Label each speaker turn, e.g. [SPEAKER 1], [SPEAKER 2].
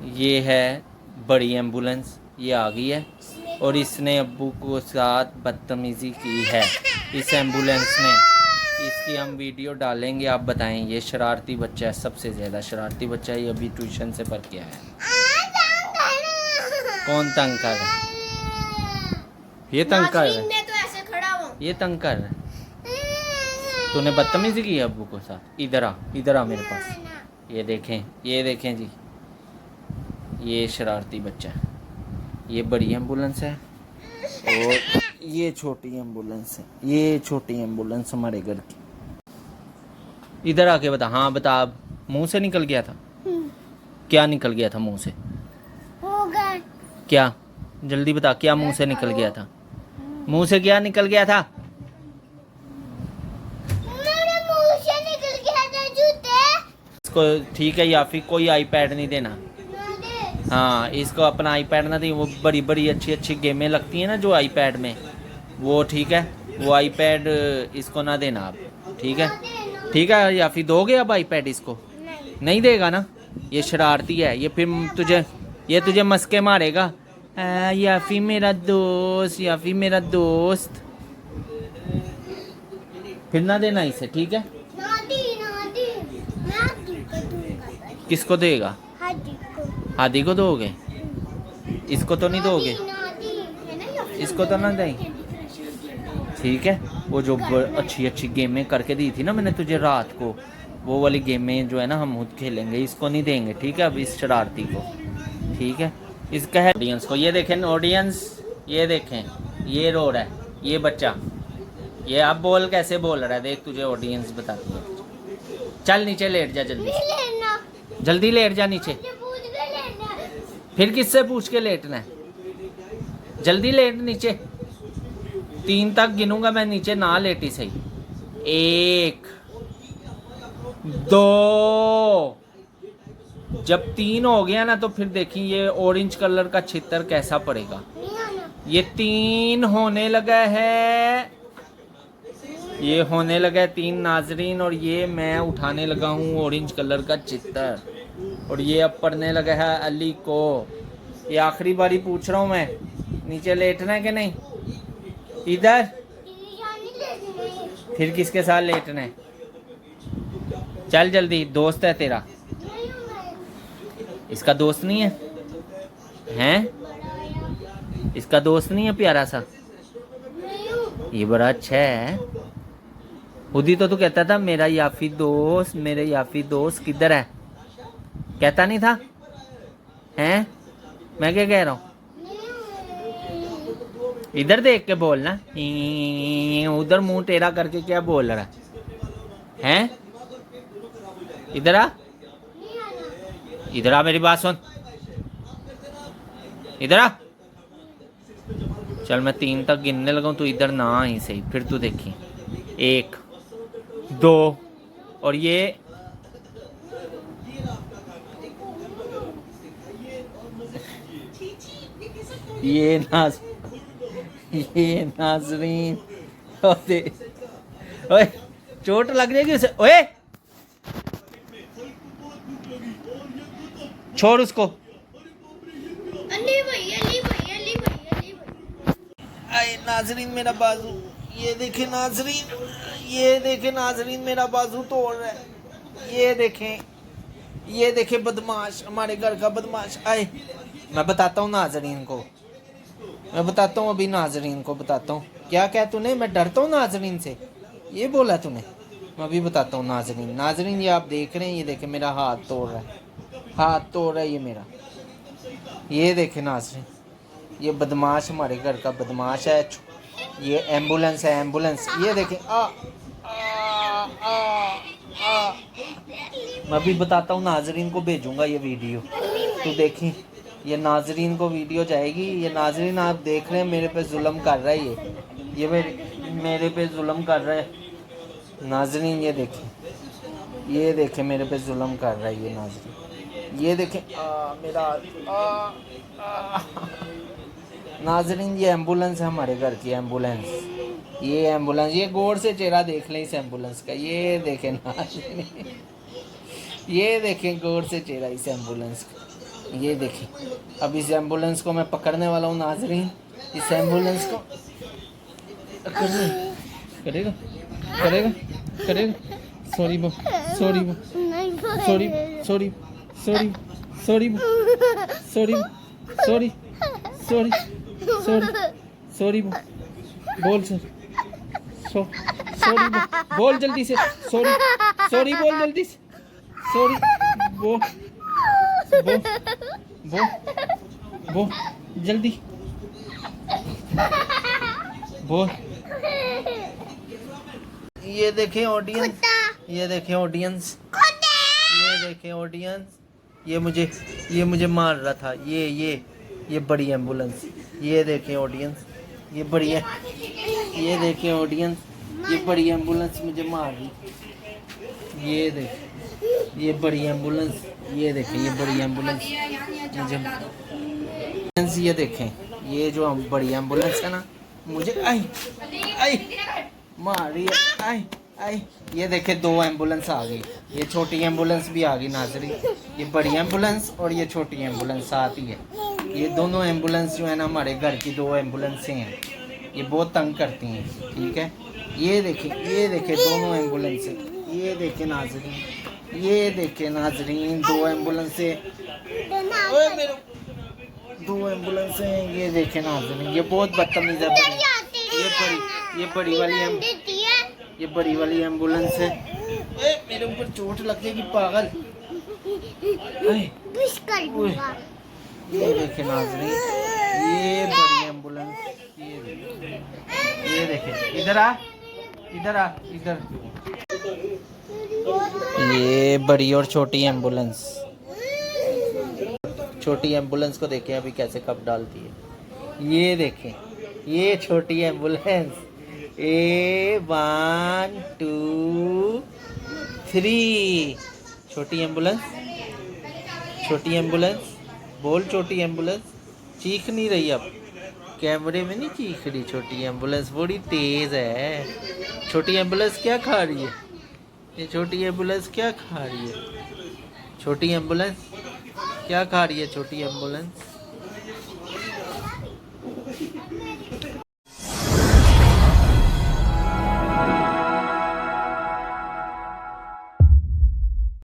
[SPEAKER 1] ये है बड़ी एम्बुलेंस, ये आ गई है और इसने अब्बू को साथ बदतमीज़ी की है इस एम्बुलेंस ने। इसकी हम वीडियो डालेंगे, आप बताएं। ये शरारती बच्चा है, सबसे ज़्यादा शरारती बच्चा है। ये अभी ट्यूशन से पढ़ के आया है। कौन तंग कर रहा है? ये तंग कर रहा है,
[SPEAKER 2] मैं तो ऐसे खड़ा हूँ।
[SPEAKER 1] ये तंग कर रहा है। तूने बदतमीज़ी की है अब्बू को साथ। इधर आ मेरे पास। ये देखें जी, ये शरारती बच्चा है। ये बड़ी एम्बुलेंस है और ये छोटी एम्बुलेंस है। ये छोटी एम्बुलेंस हमारे घर की। इधर आके बता। हाँ बता, अब मुंह से निकल गया था। क्या निकल गया था मुंह से?
[SPEAKER 2] होगा
[SPEAKER 1] क्या? जल्दी बता, क्या मुंह से निकल गया था? मुंह से क्या निकल गया था?
[SPEAKER 2] मेरे मुंह से निकल गया था जूते।
[SPEAKER 1] इसको ठीक है याफी, कोई आईपैड नहीं देना। हाँ, इसको अपना आईपैड ना दी। वो बड़ी बड़ी अच्छी अच्छी गेमें लगती हैं ना जो आईपैड में, वो ठीक है, वो आईपैड इसको ना देना आप। ठीक है, ठीक है याफी, दोगे अब आईपैड इसको? नहीं देगा ना, ये शरारती है। ये फिर तुझे मस्के मारेगा। याफी मेरा दोस्त, याफी मेरा दोस्त। फिर ना देना इसे, ठीक है? किसको देगा? हादी को दोगे? इसको तो नहीं दोगे? इसको तो ना देंगे, ठीक है? वो जो अच्छी अच्छी गेमें करके दी थी ना मैंने तुझे रात को, वो वाली गेमें जो है ना हम खुद खेलेंगे। इसको नहीं देंगे, ठीक है? अब इस शरारती को, ठीक है? इसका है ऑडियंस को। ये देखें ऑडियंस, ये देखें, ये रो रहा है ये बच्चा। ये अब बोल, कैसे बोल रहा है देख, तुझे ऑडियंस बताती है। चल नीचे लेट जा, जल्दी जल्दी लेट जा नीचे। फिर किससे पूछ के लेटना है? जल्दी लेट नीचे। 3 तक गिनूंगा मैं, नीचे ना लेटी सही। 1 2, जब 3 हो गया ना तो फिर देखिए ये ऑरेंज कलर का छितर कैसा पड़ेगा। ये 3 होने लगा है, ये होने लगा है 3 नाजरीन। और ये मैं उठाने लगा हूँ ऑरेंज कलर का चित्तर, और ये अब पढ़ने लगा है अली को। ये आखिरी बारी पूछ रहा हूँ मैं, नीचे लेटना है कि नहीं? इधर फिर किसके साथ लेटना है? चल जल्दी, दोस्त है तेरा। इसका दोस्त नहीं है? हैं? इसका दोस्त नहीं है प्यारा सा? ये बड़ा अच्छा है। खुद तो तू कहता था मेरा याफी दोस्त, मेरे याफी दोस्त किधर है? कहता नहीं था? हैं? मैं क्या कह रहा हूँ? इधर देख के बोलना, उधर मुंह टेढ़ा करके क्या बोल रहा है? इधर आ, इधर आ, मेरी बात सुन, इधर आ। चल मैं 3 तक गिनने लगा हूँ, तू इधर ना ही सही, फिर तू देखी। 1 2, और ये नाजरीन, ओए चोट लग जाएगी उसे। ओए छोड़ उसको।
[SPEAKER 2] अली भाई, अली भाई, अली भाई, अली भाई।
[SPEAKER 1] आए नाजरीन मेरा बाजू, ये देखे नाजरीन, ये देखे नाजरीन मेरा बाजू तोड़ रहा है। ये देखे बदमाश, हमारे घर का बदमाश। आए मैं बताता हूँ नाजरीन को, मैं बताता हूँ अभी नाजरीन को बताता हूँ। क्या क्या तूने? मैं डरता हूँ नाजरीन से, ये बोला तूने? मैं अभी बताता हूँ नाजरीन। नाजरीन ये आप देख रहे हैं, ये देखे मेरा हाथ तोड़ रहा है, हाथ तोड़ रहा है ये मेरा। ये देखे नाजरीन, ये बदमाश हमारे घर का बदमाश है। ये एम्बुलेंस है, एम्बुलेंस। ये देखें, मैं भी बताता हूँ नाजरीन को, भेजूंगा ये वीडियो, तो देखी ये नाजरीन को वीडियो जाएगी। ये नाजरीन आप देख रहे हैं मेरे पे जुल्म कर रहा है, ये मेरे पे जुल्म कर रहा है नाजरीन। ये देखें मेरे पे जुल्म कर रहा है ये नाजरीन। ये देखें मेरा नाजरीन, ये एम्बुलेंस है हमारे घर की, एम्बुलेंस। ये एम्बुलेंस, ये गौर से चेहरा देख लें इस एम्बुलेंस का। ये देखें नाजरीन, ये देखें गौर से चेहरा इस एम्बुलेंस का। ये देखिए, अब इस एम्बुलेंस को मैं पकड़ने वाला हूँ नाजरीन। इस एम्बुलेंस को करेगा करेगा करेगा। सॉरी बो, सॉरी बो, सॉरी सॉरी सॉरी सॉरी बो, sorry sorry sorry sorry sorry बो, बोल सॉरी बो, बोल जल्दी से सॉरी, सॉरी बोल जल्दी से, सॉरी बोल, बो जल्दी बोल। ये देखें ऑडियंस, ये देखें ऑडियंस, ये देखें ऑडियंस, ये मुझे मार रहा था। ये बड़ी एम्बुलेंस, ये देखें ऑडियंस, ये बड़ी है, ये देखें ऑडियंस, ये बड़ी एम्बुलेंस मुझे मार रही। ये देखें, ये बड़ी एम्बुलेंस, ये देखें, ये बड़ी एम्बुलेंस मुझे, ये देखें, ये जो बड़ी एम्बुलेंस है ना, मुझे आई मार रही है, आई। ये देखें, 2 एम्बुलेंस आ गई। ये छोटी एम्बुलेंस भी आ गई नाजरी। ये बड़ी एम्बुलेंस और ये छोटी एम्बुलेंस साथ ही है। ये दोनों एम्बुलेंस जो है ना, हमारे घर की 2 एम्बुलेंसें हैं। ये बहुत तंग करती हैं, ठीक है। ये देखें दोनों एम्बुलेंसें, ये देखें नाजरीन, ये देखें नाजरीन, 2 एम्बुलेंसें, 2 एम्बुलेंसें हैं। ये देखें नाजरीन, ये बहुत बदतमीज है। ये बड़ी वाली एम्बुलेंस है। मेरे ऊपर चोट लग जाएगी पागल। ये देखें नाजरीन, ये बड़ी एम्बुलेंस, ये देखें, इधर आ, इधर। ये बड़ी और छोटी एम्बुलेंस, छोटी एम्बुलेंस को देखें अभी कैसे कब डालती है। ये देखें, ये छोटी एम्बुलेंस, 1 2 3। छोटी एम्बुलेंस बोल, छोटी एम्बुलेंस चीख नहीं रही, अब कैमरे में नहीं चीख रही। छोटी एम्बुलेंस बड़ी तेज है। छोटी एम्बुलेंस क्या खा रही है? ये छोटी एम्बुलेंस क्या खा रही है? छोटी एम्बुलेंस क्या खा रही है? छोटी एम्बुलेंस